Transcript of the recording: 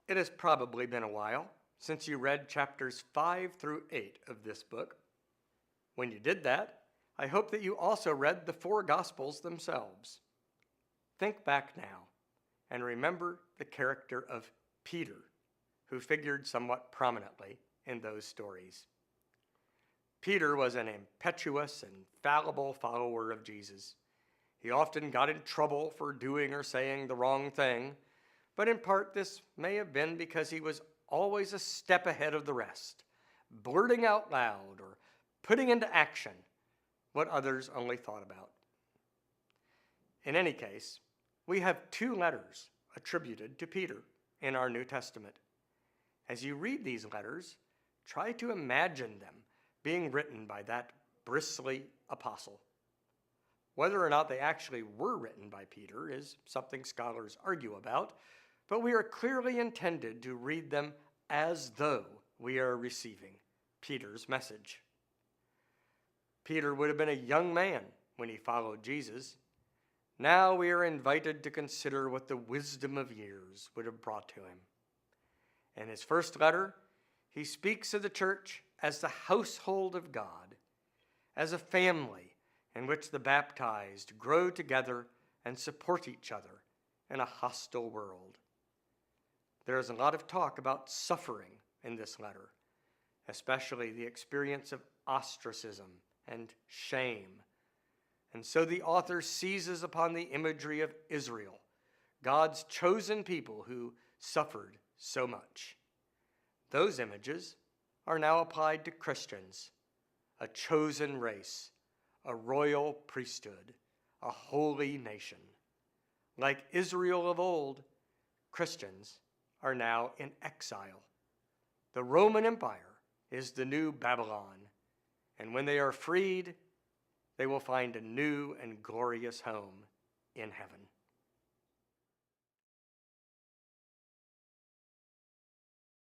It has probably been a while since you read chapters 5 through 8 of this book. When you did that, I hope that you also read the four Gospels themselves. Think back now and remember the character of Peter, who figured somewhat prominently in those stories. Peter was an impetuous and fallible follower of Jesus. He often got in trouble for doing or saying the wrong thing, but in part this may have been because he was always a step ahead of the rest, blurting out loud or putting into action what others only thought about. In any case, we have two letters attributed to Peter in our New Testament. As you read these letters, try to imagine them being written by that bristly apostle. Whether or not they actually were written by Peter is something scholars argue about, but we are clearly intended to read them as though we are receiving Peter's message. Peter would have been a young man when he followed Jesus. Now we are invited to consider what the wisdom of years would have brought to him. In his first letter, he speaks of the church as the household of God, as a family in which the baptized grow together and support each other in a hostile world. There is a lot of talk about suffering in this letter, especially the experience of ostracism and shame. And so the author seizes upon the imagery of Israel, God's chosen people who suffered so much. Those images are now applied to Christians, a chosen race, a royal priesthood, a holy nation. Like Israel of old, Christians are now in exile. The Roman Empire is the new Babylon, and when they are freed, they will find a new and glorious home in heaven.